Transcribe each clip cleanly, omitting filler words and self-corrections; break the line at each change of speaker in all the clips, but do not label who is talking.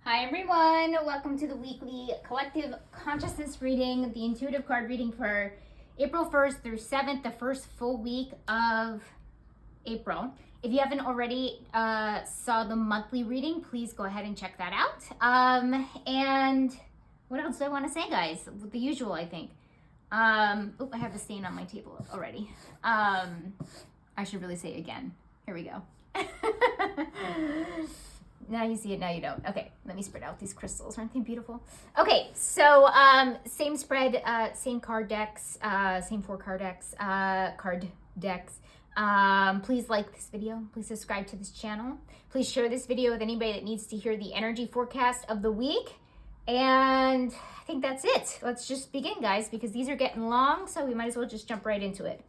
Hi everyone, welcome to the weekly collective consciousness reading, the intuitive card reading for April 1st through 7th, the first full week of April. If you haven't already saw the monthly reading, please go ahead and check that out. And what else do I want to say, guys? The usual, I think. I have the stain on my table already. I should really say it again. Here we go. Now you see it, now you don't. Okay, let me spread out these crystals. Aren't they beautiful? Okay, so same spread, same card decks, same four card decks. Please like this video. Please subscribe to this channel. Please share this video with anybody that needs to hear the energy forecast of the week. And I think that's it. Let's just begin, guys, because these are getting long, so we might as well just jump right into it.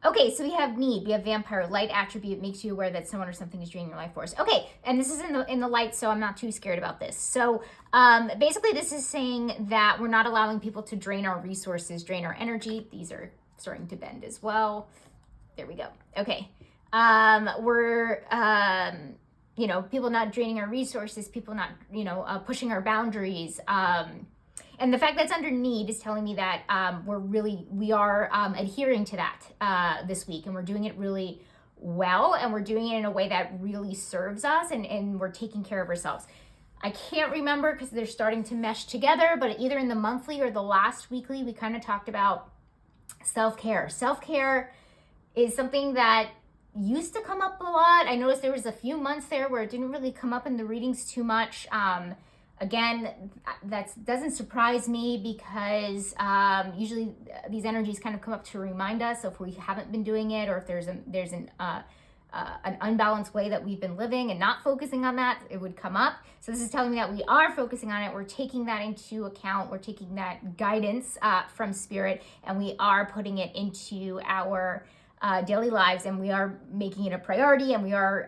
Okay, so we have need, we have vampire, light attribute makes you aware that someone or something is draining your life force. Okay, and this is in the light, so I'm not too scared about this. So basically this is saying that we're not allowing people to drain our resources, drain our energy. These are starting to bend as well. There we go. Okay. We're, people not draining our resources, people not, pushing our boundaries. And the fact that's under need is telling me that we are adhering to that this week, and we're doing it really well, and we're doing it in a way that really serves us, and we're taking care of ourselves. I can't remember because they're starting to mesh together, but either in the monthly or the last weekly, we kind of talked about self-care. Self-care is something that used to come up a lot. I noticed there was a few months there where it didn't really come up in the readings too much. Again, that doesn't surprise me because usually these energies kind of come up to remind us if we haven't been doing it, or if there's an unbalanced way that we've been living and not focusing on that, it would come up. So this is telling me that we are focusing on it. We're taking that into account. We're taking that guidance from spirit, and we are putting it into our daily lives, and we are making it a priority, and we are,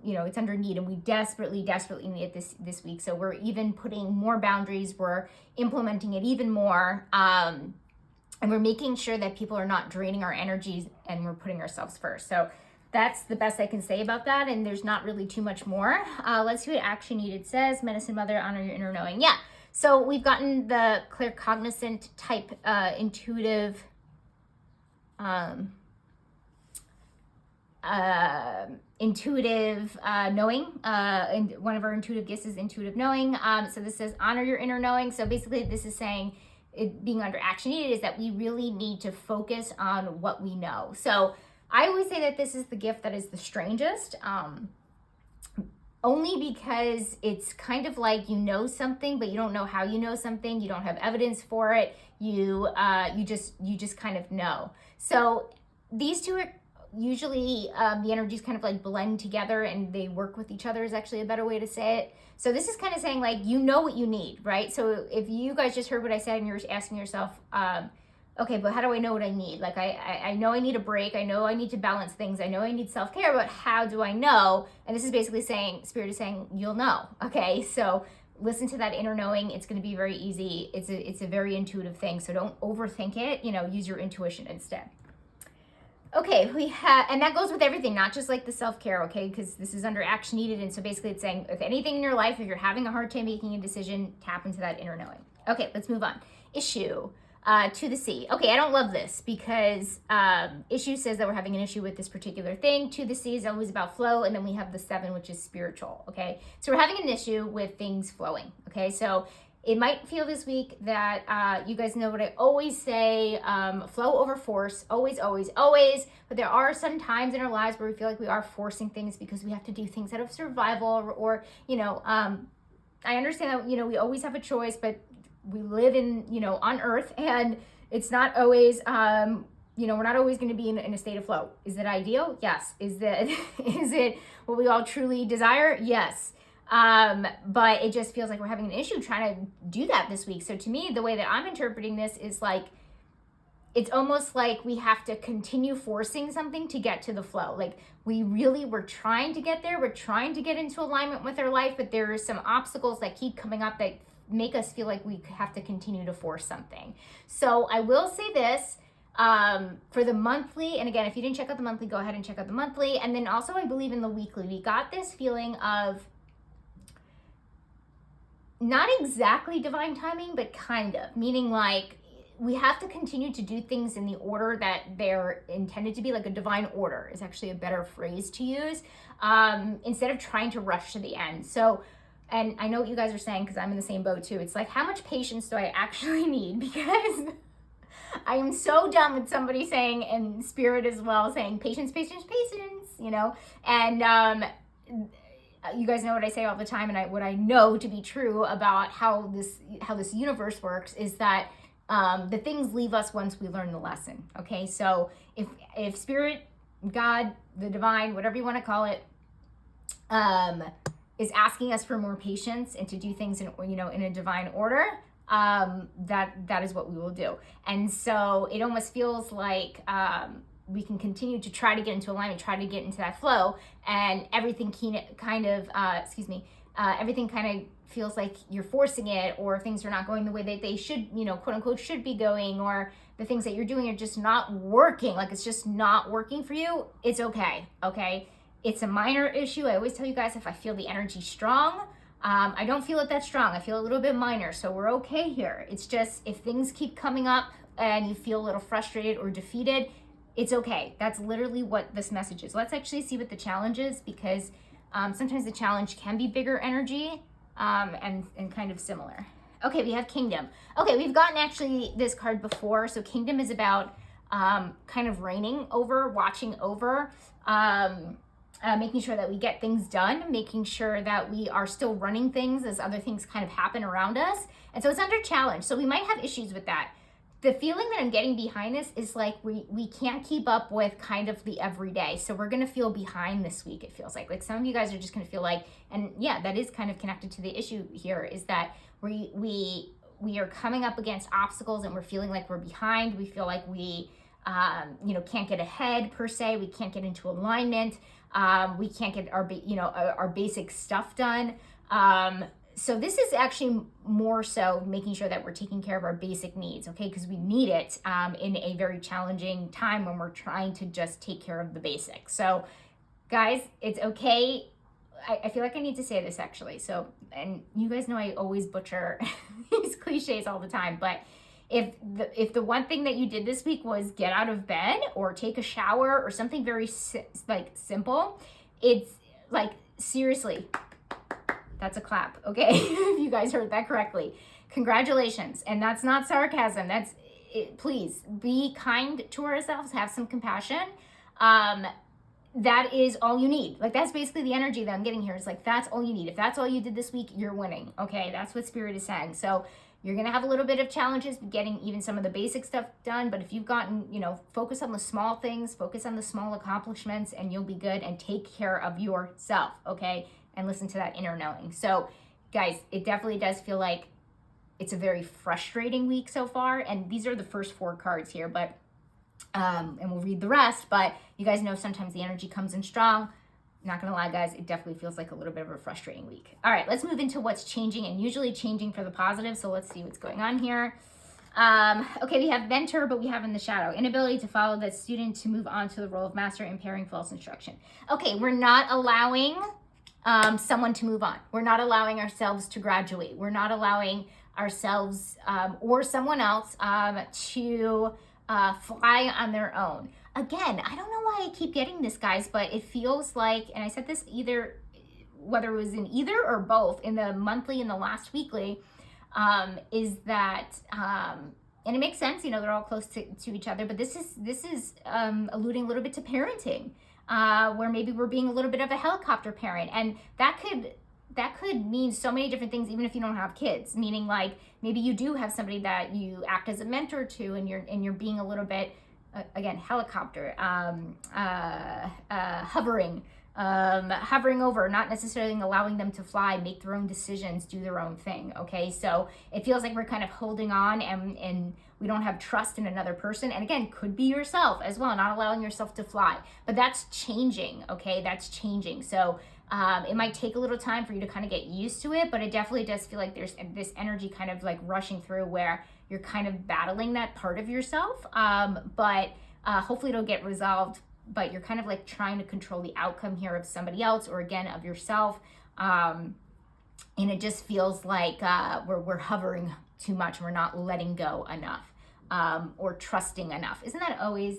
it's under need, and we desperately need it this week. So we're even putting more boundaries, we're implementing it even more, and we're making sure that people are not draining our energies, and we're putting ourselves first. So that's the best I can say about that, and there's not really too much more. Let's see what action needed says. Medicine Mother, honor your inner knowing. Yeah, so we've gotten the claircognizant type intuitive knowing, and one of our intuitive gifts is intuitive knowing. So this says honor your inner knowing. So basically this is saying, it being under action needed, is that we really need to focus on what we know. So I always say that this is the gift that is the strangest, only because it's kind of like you know something, but you don't know how you know something. You don't have evidence for it. You just kind of know. So these two are usually the energies kind of like blend together, and they work with each other is actually a better way to say it. So this is kind of saying, like, you know what you need, right? So if you guys just heard what I said and you're asking yourself, okay, but how do I know what I need? Like, I know I need a break. I know I need to balance things. I know I need self-care, but how do I know? And this is basically saying, Spirit is saying, you'll know. Okay, so listen to that inner knowing. It's going to be very easy. It's a very intuitive thing. So don't overthink it, use your intuition instead. Okay, we have, and that goes with everything, not just like the self-care, okay, because this is under action needed. And so basically it's saying, if anything in your life, if you're having a hard time making a decision, tap into that inner knowing. Okay, let's move on. Issue, to the sea. Okay, I don't love this because issue says that we're having an issue with this particular thing. To the sea is always about flow, and then we have the 7, which is spiritual, okay? So we're having an issue with things flowing, okay? So it might feel this week that you guys know what I always say, flow over force, always, always, always. But there are some times in our lives where we feel like we are forcing things because we have to do things out of survival, or I understand that, we always have a choice, but we live in, on earth, and it's not always, we're not always going to be in a state of flow. Is it ideal? Yes. Is it what we all truly desire? Yes. But it just feels like we're having an issue trying to do that this week. So to me, the way that I'm interpreting this is like, it's almost like we have to continue forcing something to get to the flow. Like we're trying to get there. We're trying to get into alignment with our life, but there are some obstacles that keep coming up that make us feel like we have to continue to force something. So I will say this, for the monthly, and again, if you didn't check out the monthly, go ahead and check out the monthly. And then also I believe in the weekly, we got this feeling of not exactly divine timing, but kind of, meaning like we have to continue to do things in the order that they're intended to be. Like a divine order is actually a better phrase to use, instead of trying to rush to the end. So, and I know what you guys are saying, because I'm in the same boat too. It's like, how much patience do I actually need? Because I am so done with somebody saying, and spirit as well, saying patience, patience, patience, you know? And you guys know what I say all the time, and what I know to be true about how this universe works is that the things leave us once we learn the lesson. Okay, so if spirit, God, the divine, whatever you want to call it, is asking us for more patience and to do things in a divine order, that is what we will do. And so it almost feels like we can continue to try to get into alignment, try to get into that flow, and everything kind of everything kind of feels like you're forcing it, or things are not going the way that they should, quote unquote, should be going, or the things that you're doing are just not working, like it's just not working for you. It's okay. It's a minor issue. I always tell you guys, if I feel the energy strong, I don't feel it that strong. I feel a little bit minor, so we're okay here. It's just, if things keep coming up and you feel a little frustrated or defeated, it's okay. That's literally what this message is. Let's actually see what the challenge is, because sometimes the challenge can be bigger energy, and kind of similar. Okay, we have Kingdom. Okay, we've gotten actually this card before. So Kingdom is about kind of reigning over, watching over, making sure that we get things done, making sure that we are still running things as other things kind of happen around us. And so it's under challenge. So we might have issues with that. The feeling that I'm getting behind this is like we can't keep up with kind of the everyday. So we're going to feel behind this week, it feels like. Like some of you guys are just going to feel like, and yeah, that is kind of connected to the issue here, is that we are coming up against obstacles and we're feeling like we're behind. We feel like we can't get ahead per se. We can't get into alignment. We can't get our basic stuff done. So this is actually more so making sure that we're taking care of our basic needs, okay? Because we need it in a very challenging time when we're trying to just take care of the basics. So guys, it's okay. I feel like I need to say this actually. So, and you guys know I always butcher these cliches all the time, but if the one thing that you did this week was get out of bed or take a shower or something very simple, it's like, seriously, that's a clap, okay? If you guys heard that correctly, congratulations. And that's not sarcasm. That's it. Please be kind to ourselves, have some compassion. That is all you need. Like, that's basically the energy that I'm getting here. It's like, that's all you need. If that's all you did this week, you're winning. Okay, that's what Spirit is saying. So you're gonna have a little bit of challenges getting even some of the basic stuff done, but if you've gotten, focus on the small things, focus on the small accomplishments, and you'll be good, and take care of yourself, okay? And listen to that inner knowing. So guys, it definitely does feel like it's a very frustrating week so far. And these are the first 4 cards here, but and we'll read the rest, but you guys know sometimes the energy comes in strong. Not gonna lie, guys, it definitely feels like a little bit of a frustrating week. All right, let's move into what's changing, and usually changing for the positive. So let's see what's going on here. Okay, we have mentor, but we have in the shadow. Inability to follow the student to move on to the role of master, impairing false instruction. Okay, we're not allowing someone to move on. We're not allowing ourselves to graduate. We're not allowing ourselves or someone else to fly on their own. Again, I don't know why I keep getting this, guys, but it feels like, and I said this whether it was in either or both, in the monthly and the last weekly, is that, and it makes sense, they're all close to each other, but this is alluding a little bit to parenting, where maybe we're being a little bit of a helicopter parent, and that could mean so many different things, even if you don't have kids, meaning like maybe you do have somebody that you act as a mentor to, and you're being a little bit, again, helicopter, hovering over, not necessarily allowing them to fly, make their own decisions, do their own thing, okay? So it feels like we're kind of holding on, and we don't have trust in another person. And again, could be yourself as well, not allowing yourself to fly. But that's changing, okay? That's changing. So it might take a little time for you to kind of get used to it, but it definitely does feel like there's this energy kind of like rushing through where you're kind of battling that part of yourself. But hopefully it'll get resolved, but you're kind of like trying to control the outcome here of somebody else, or again, of yourself. and it just feels like we're hovering too much. We're not letting go enough, or trusting enough. Isn't that always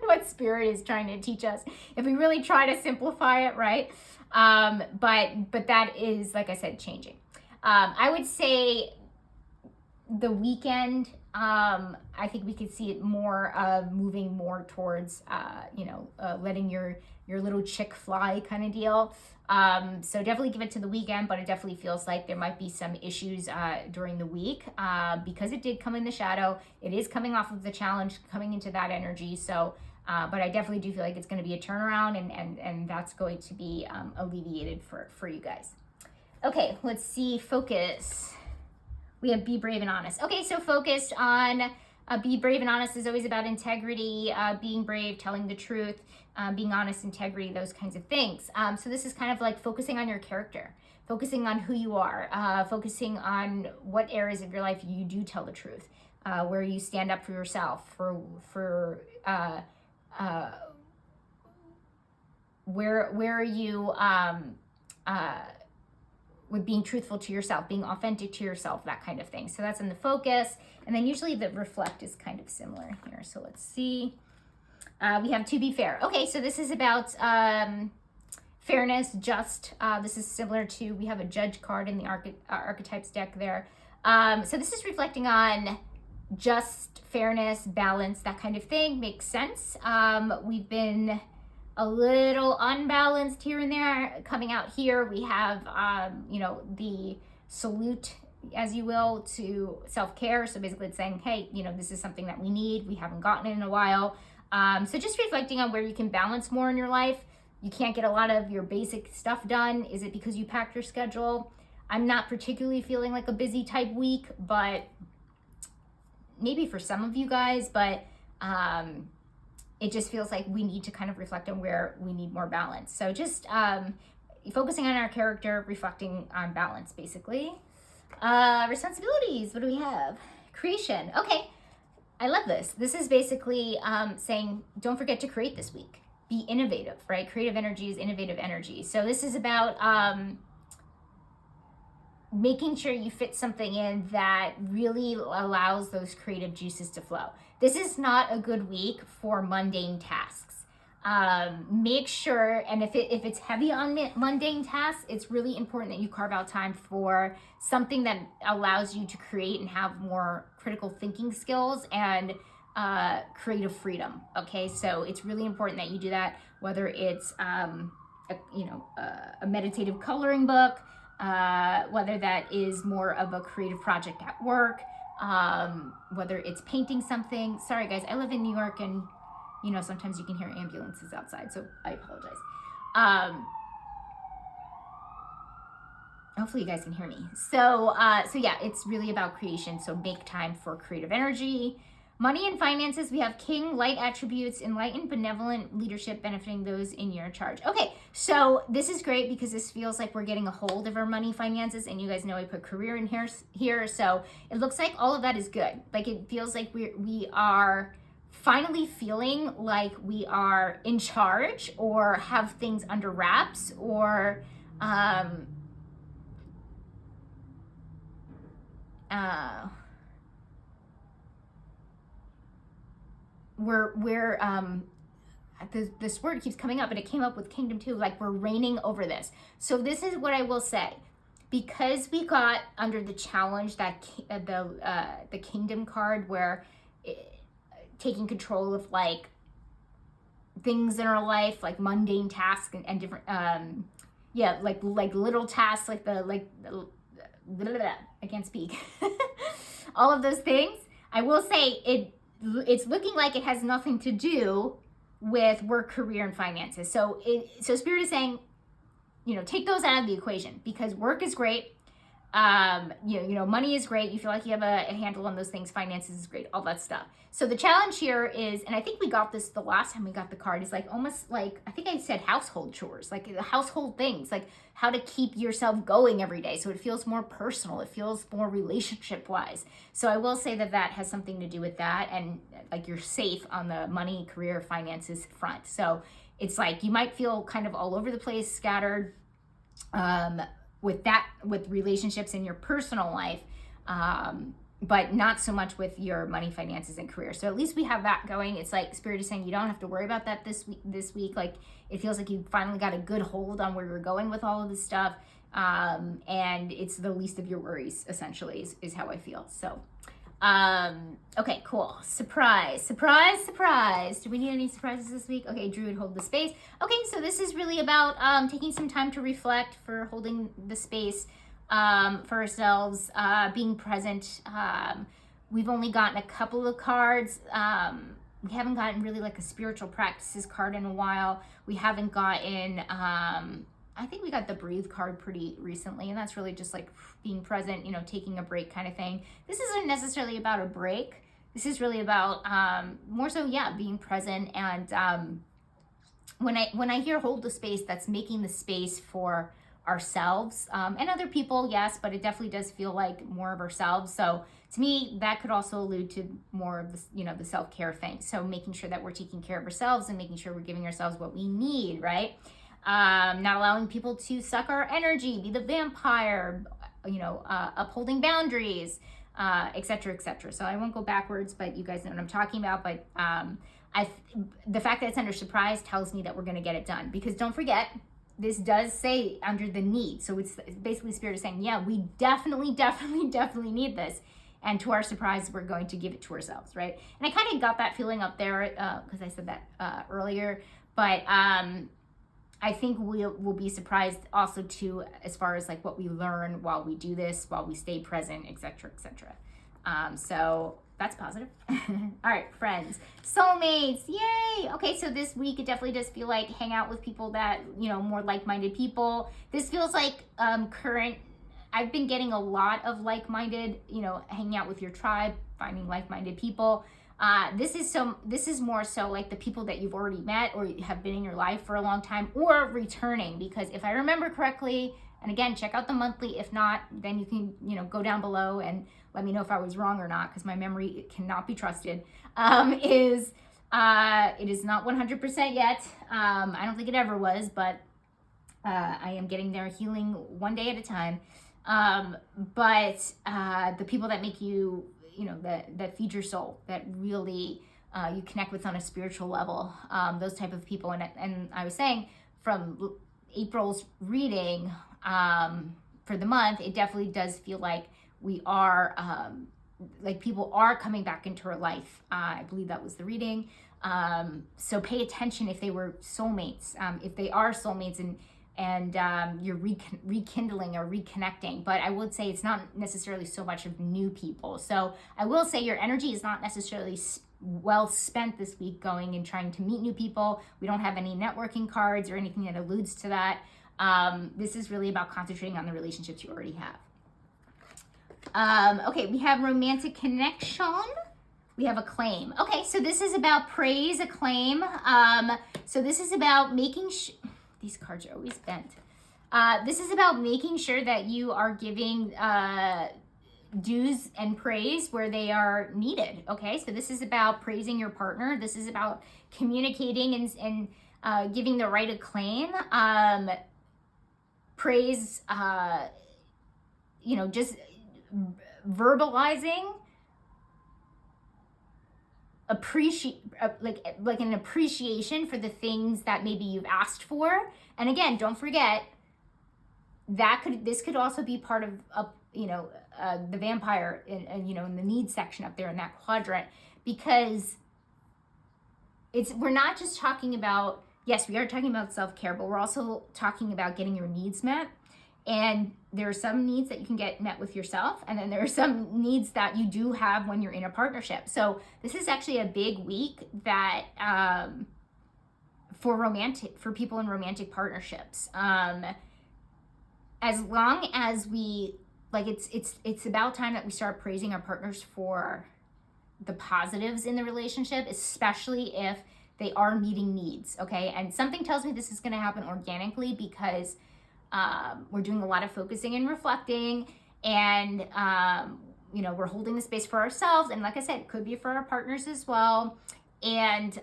what Spirit is trying to teach us? If we really try to simplify it, right? But that is, like I said, changing. I would say the weekend, I think we could see it more moving more towards, letting your little chick fly kind of deal. So definitely give it to the weekend, but it definitely feels like there might be some issues during the week because it did come in the shadow. It is coming off of the challenge, coming into that energy. So, but I definitely do feel like it's going to be a turnaround, and that's going to be alleviated for you guys. Okay, let's see. Focus. We have be brave and honest. Okay, so focused on be brave and honest is always about integrity, being brave, telling the truth, being honest, integrity, those kinds of things. So this is kind of like focusing on your character, focusing on who you are, focusing on what areas of your life you do tell the truth, where you stand up for yourself, where you with being truthful to yourself, being authentic to yourself, that kind of thing. So that's in the focus. And then usually the reflect is kind of similar here. So let's see. We have to be fair. Okay, so this is about fairness, just. This is similar to, we have a judge card in the archetypes deck there. So this is reflecting on just, fairness, balance, that kind of thing. Makes sense. We've been a little unbalanced here and there. Coming out here, we have, the salute, as you will, to self-care. So basically it's saying, hey, this is something that we need. We haven't gotten it in a while. So just reflecting on where you can balance more in your life. You can't get a lot of your basic stuff done. Is it because you packed your schedule? I'm not particularly feeling like a busy type week, but maybe for some of you guys, but it just feels like we need to kind of reflect on where we need more balance. So just focusing on our character, reflecting on balance, basically. Responsibilities, what do we have? Creation. Okay, I love this. This is basically saying, don't forget to create this week. Be innovative, right? Creative energy is innovative energy. So this is about making sure you fit something in that really allows those creative juices to flow. This is not a good week for mundane tasks. Make sure, and if it's heavy on mundane tasks, it's really important that you carve out time for something that allows you to create and have more critical thinking skills and creative freedom. Okay, so it's really important that you do that, whether it's a meditative coloring book, whether that is more of a creative project at work, whether it's painting something. Sorry guys, I live in New York, and sometimes you can hear ambulances outside, so I apologize. Hopefully you guys can hear me. So yeah, it's really about creation. So make time for creative energy. Money and finances, we have King, light attributes, enlightened, benevolent leadership, benefiting those in your charge. Okay, so this is great because this feels like we're getting a hold of our money, finances, and you guys know I put career in here. So it looks like all of that is good. Like it feels like we are finally feeling like we are in charge or have things under wraps, or we're this word keeps coming up, and it came up with kingdom too, like we're reigning over this. So this is what I will say, because we got under the challenge that the kingdom card, where taking control of like things in our life, like mundane tasks and different like little tasks, like I can't speak. All of those things. I will say it's looking like it has nothing to do with work, career, and finances. So Spirit is saying, take those out of the equation, because work is great. Money is great. You feel like you have a handle on those things. Finances is great. All that stuff. So the challenge here is, and I think we got this the last time we got the card, is like almost like, I think I said household chores, like the household things, like how to keep yourself going every day. So it feels more personal. It feels more relationship wise. So I will say that has something to do with that. And like you're safe on the money, career, finances front. So it's like you might feel kind of all over the place, scattered. with relationships in your personal life, but not so much with your money, finances, and career. So at least we have that going. It's like Spirit is saying you don't have to worry about that this week. Like, it feels like you finally got a good hold on where you're going with all of this stuff. And it's the least of your worries, essentially, is how I feel. So, okay, cool. Surprise. Do we need any surprises this week? Okay, Druid, hold the space. Okay, so this is really about taking some time to reflect, for holding the space for ourselves, being present. We've only gotten a couple of cards. We haven't gotten really like a spiritual practices card in a while. We haven't gotten, I think we got the breathe card pretty recently, and that's really just like being present, taking a break kind of thing. This isn't necessarily about a break. This is really about more so, being present. And when I hear hold the space, that's making the space for ourselves and other people, yes, but it definitely does feel like more of ourselves. So to me, that could also allude to more of this, the self-care thing. So making sure that we're taking care of ourselves and making sure we're giving ourselves what we need, right? Not allowing people to suck our energy, be the vampire, upholding boundaries, et cetera, et cetera. So I won't go backwards, but you guys know what I'm talking about. But the fact that it's under surprise tells me that we're going to get it done, because don't forget, this does say under the need. So it's basically Spirit is saying, yeah, we definitely need this. And to our surprise, we're going to give it to ourselves, right? And I kind of got that feeling up there because I said that earlier. But I think we'll be surprised also too, as far as like what we learn while we do this, while we stay present, et cetera, et cetera. So that's positive. All right, friends, soulmates, yay. Okay, so this week it definitely does feel like hang out with people that, more like-minded people. This feels like I've been getting a lot of like-minded, hanging out with your tribe, finding like-minded people. This is more so like the people that you've already met or have been in your life for a long time, or returning, because if I remember correctly, and again, check out the monthly. If not, then you can, go down below and let me know if I was wrong or not, because my memory cannot be trusted. It is not 100% yet. I don't think it ever was, but I am getting there, healing one day at a time. But the people that make you, that feed your soul, that really you connect with on a spiritual level, those type of people. And I was saying, from April's reading for the month, it definitely does feel like we are, like people are coming back into our life. I believe that was the reading. So pay attention if they were soulmates, if they are soulmates, and you're rekindling or reconnecting. But I would say it's not necessarily so much of new people. So I will say your energy is not necessarily well spent this week going and trying to meet new people. We don't have any networking cards or anything that alludes to that. This is really about concentrating on the relationships you already have. Okay, we have romantic connection. We have acclaim. Okay, so this is about praise, acclaim. So this is about making these cards are always bent. This is about making sure that you are giving dues and praise where they are needed. Okay, so this is about praising your partner. This is about communicating and giving the right acclaim. Praise, just verbalizing like an appreciation for the things that maybe you've asked for. And again, don't forget this could also be part of the vampire in the needs section up there in that quadrant, because we're not just talking about, yes, we are talking about self-care, but we're also talking about getting your needs met. And there are some needs that you can get met with yourself, and then there are some needs that you do have when you're in a partnership. So this is actually a big week that for people in romantic partnerships. As long as we it's about time that we start praising our partners for the positives in the relationship, especially if they are meeting needs. Okay, and something tells me this is going to happen organically, because we're doing a lot of focusing and reflecting, and we're holding the space for ourselves, and like I said, it could be for our partners as well. And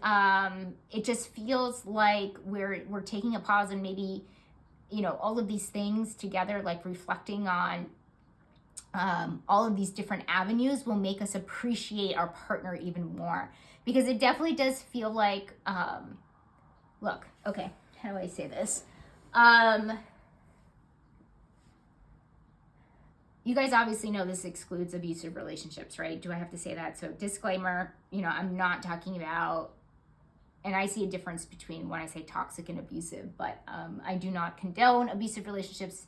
it just feels like we're taking a pause and maybe all of these things together, like reflecting on all of these different avenues, will make us appreciate our partner even more. Because it definitely does feel like, look, okay, how do I say this? You guys obviously know this excludes abusive relationships, right? Do I have to say that? So disclaimer, I'm not talking about, and I see a difference between when I say toxic and abusive, but I do not condone abusive relationships.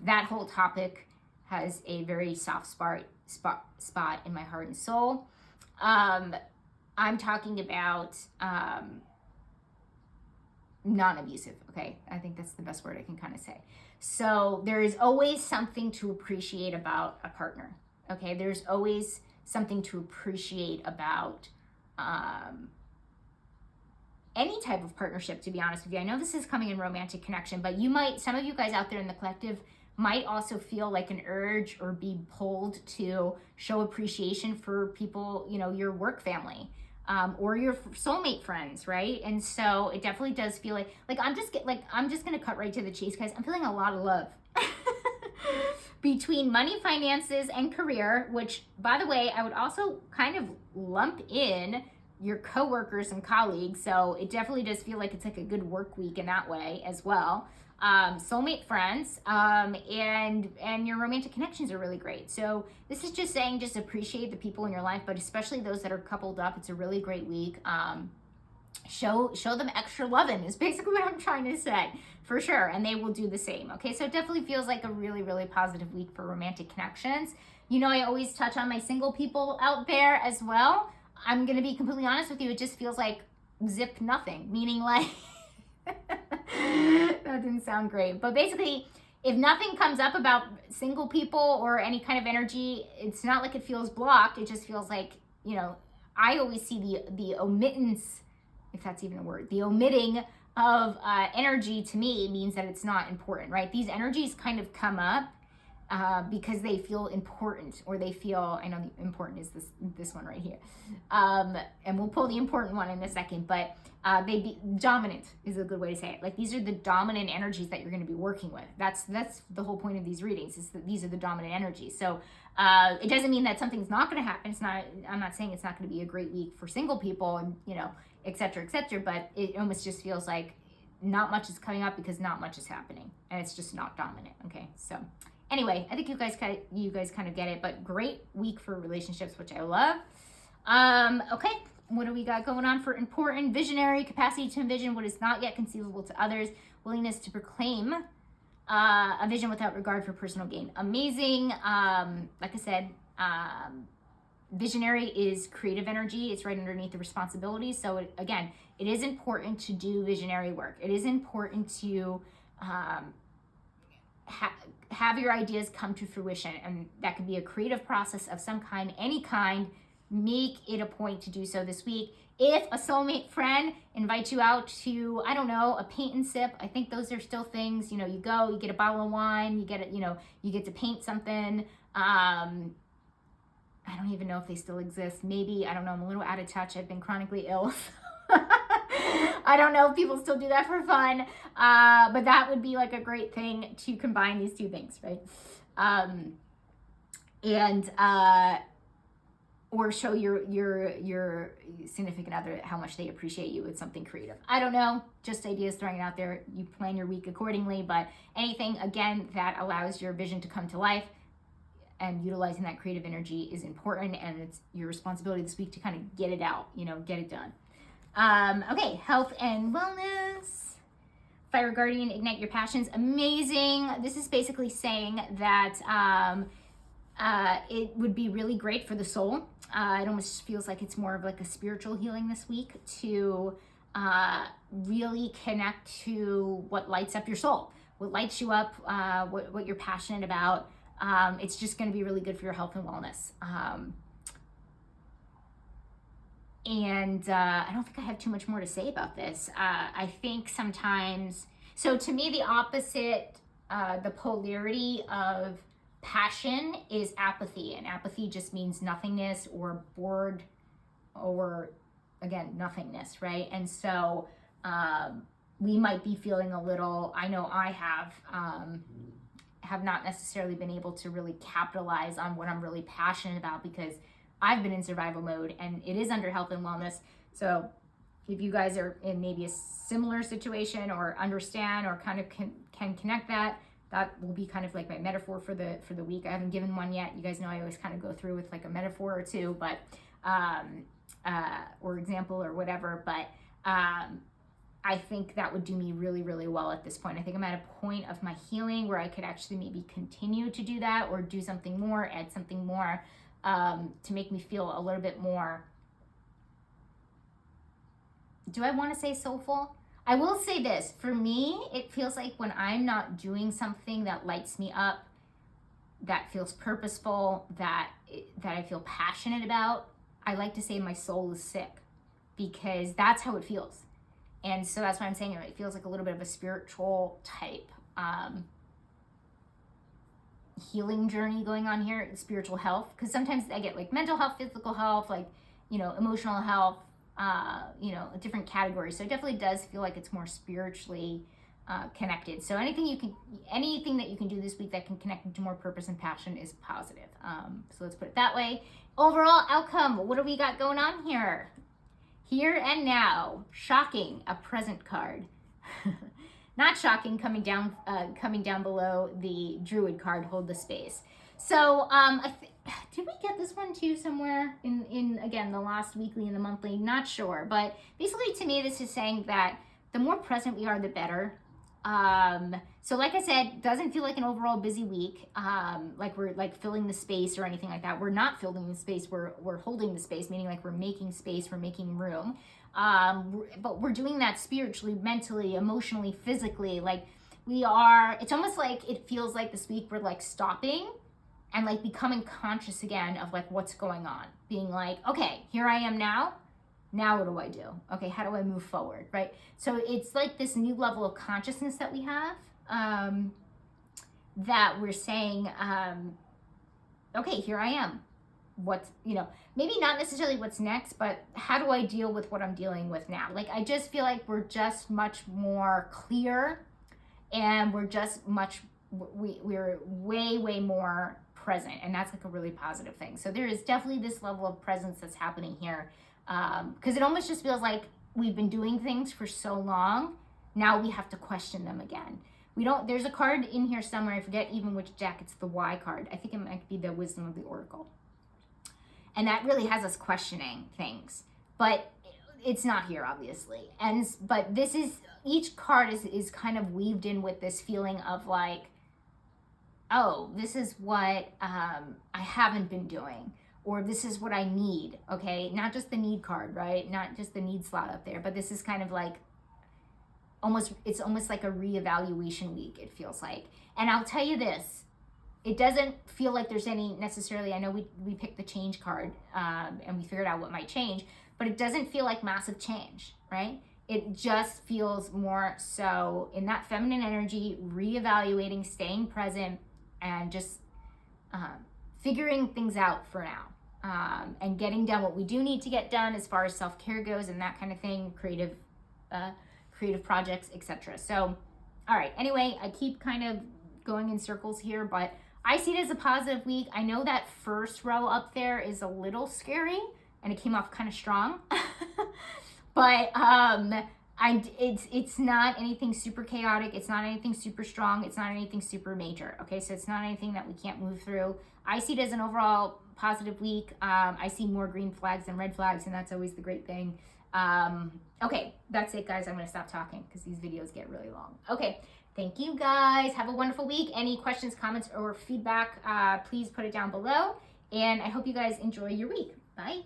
That whole topic has a very soft spot in my heart and soul. I'm talking about non-abusive, okay? I think that's the best word I can kind of say. So there is always something to appreciate about a partner, okay? There's always something to appreciate about any type of partnership, to be honest with you. I know this is coming in romantic connection, but some of you guys out there in the collective might also feel like an urge or be pulled to show appreciation for people, your work family. Or your soulmate friends, right? And so it definitely does feel like I'm just gonna cut right to the chase, guys. I'm feeling a lot of love between money, finances, and career, which, by the way, I would also kind of lump in your coworkers and colleagues. So it definitely does feel like it's like a good work week in that way as well. Soulmate friends, and your romantic connections are really great. So this is just saying, just appreciate the people in your life, but especially those that are coupled up. It's a really great week. Show them extra loving is basically what I'm trying to say, for sure. And they will do the same. Okay. So it definitely feels like a really, really positive week for romantic connections. I always touch on my single people out there as well. I'm going to be completely honest with you. It just feels like zip nothing, meaning like, that didn't sound great, but basically, if nothing comes up about single people or any kind of energy, it's not like it feels blocked. It just feels like, I always see the omittance, if that's even a word, the omitting of energy to me means that it's not important, right? These energies kind of come up because they feel important, or they feel, I know the important is this one right here. And we'll pull the important one in a second, but dominant is a good way to say it. Like, these are the dominant energies that you're going to be working with. That's the whole point of these readings, is that these are the dominant energies. So it doesn't mean that something's not going to happen. I'm not saying it's not going to be a great week for single people, and et cetera, but it almost just feels like not much is coming up because not much is happening, and it's just not dominant. Okay, so anyway, I think you guys kind of get it, but great week for relationships, which I love. Okay, what do we got going on for important? Visionary, capacity to envision what is not yet conceivable to others, willingness to proclaim a vision without regard for personal gain. Amazing. Like I said, visionary is creative energy. It's right underneath the responsibility. So it is important to do visionary work. It is important to have your ideas come to fruition, and that could be a creative process of some kind, any kind. Make it a point to do so this week. If a soulmate friend invites you out to, I don't know, a paint and sip, I think those are still things. You go, you get a bottle of wine, you get it, you get to paint something. I don't even know if they still exist. Maybe, I don't know, I'm a little out of touch. I've been chronically ill. I don't know if people still do that for fun, but that would be like a great thing to combine these two things, right? Or show your significant other how much they appreciate you with something creative. I don't know, just ideas throwing it out there. You plan your week accordingly, but anything, again, that allows your vision to come to life and utilizing that creative energy is important, and it's your responsibility this week to kind of get it out, get it done. Okay, health and wellness. Fire Guardian, ignite your passions. Amazing. This is basically saying that it would be really great for the soul. It almost feels like it's more of like a spiritual healing this week to really connect to what lights up your soul, what lights you up, what you're passionate about. It's just going to be really good for your health and wellness. And I don't think I have too much more to say about this. I think sometimes, so to me, the opposite, the polarity of passion is apathy, and apathy just means nothingness or bored, or again, nothingness, right? And so we might be feeling a little, I know I have not necessarily been able to really capitalize on what I'm really passionate about, because I've been in survival mode and it is under health and wellness. So if you guys are in maybe a similar situation or understand or kind of can connect that will be kind of like my metaphor for the week. I haven't given one yet. You guys know I always kind of go through with like a metaphor or two, but or example or whatever. But I think that would do me really, really well at this point. I think I'm at a point of my healing where I could actually maybe continue to do that or do something more, add something more to make me feel a little bit more, do I want to say soulful? I will say this, for me, it feels like when I'm not doing something that lights me up, that feels purposeful, that I feel passionate about, I like to say my soul is sick, because that's how it feels. And so that's why I'm saying it feels like a little bit of a spiritual type healing journey going on here, spiritual health. Because sometimes I get like mental health, physical health, like, emotional health, different categories. So it definitely does feel like it's more spiritually connected. So anything that you can do this week that can connect into more purpose and passion is positive. So let's put it that way. Overall outcome, what do we got going on here? Here and now, shocking, a present card. Not shocking, coming down below the Druid card, hold the space. So, did we get this one too somewhere in again, the last weekly and the monthly? Not sure, but basically to me, this is saying that the more present we are, the better. So like I said, doesn't feel like an overall busy week, like we're like filling the space or anything like that. We're not filling the space, we're holding the space, meaning like we're making space, we're making room. But we're doing that spiritually, mentally, emotionally, physically. Like it's almost like it feels like this week we're like stopping and like becoming conscious again of like what's going on. Being like, okay, here I am now. Now what do I do? Okay, how do I move forward, right? So it's like this new level of consciousness that we have, that we're saying, okay, here I am. What's, maybe not necessarily what's next, but how do I deal with what I'm dealing with now? Like, I just feel like we're just much more clear, and we're just we're way, way more present, and that's like a really positive thing. So there is definitely this level of presence that's happening here. Because it almost just feels like we've been doing things for so long, now we have to question them again. There's a card in here somewhere, I forget even which deck, it's the Y card. I think it might be the Wisdom of the Oracle. And that really has us questioning things. But it's not here, obviously. But this is, each card is kind of weaved in with this feeling of like, oh, this is what I haven't been doing. Or this is what I need, okay? Not just the need card, right? Not just the need slot up there, but this is kind of like, it's almost like a reevaluation week, it feels like. And I'll tell you this, it doesn't feel like there's any necessarily, I know we picked the change card and we figured out what might change, but it doesn't feel like massive change, right? It just feels more so in that feminine energy, reevaluating, staying present, and just figuring things out for now. And getting done what we do need to get done as far as self-care goes and that kind of thing, creative projects, etc. So, all right, anyway, I keep kind of going in circles here, but I see it as a positive week. I know that first row up there is a little scary, and it came off kind of strong, but it's not anything super chaotic. It's not anything super strong. It's not anything super major. Okay, so it's not anything that we can't move through. I see it as an overall positive week. I see more green flags than red flags, and that's always the great thing. Okay, that's it, guys. I'm going to stop talking because these videos get really long. Okay, thank you, guys. Have a wonderful week. Any questions, comments, or feedback, please put it down below. And I hope you guys enjoy your week. Bye.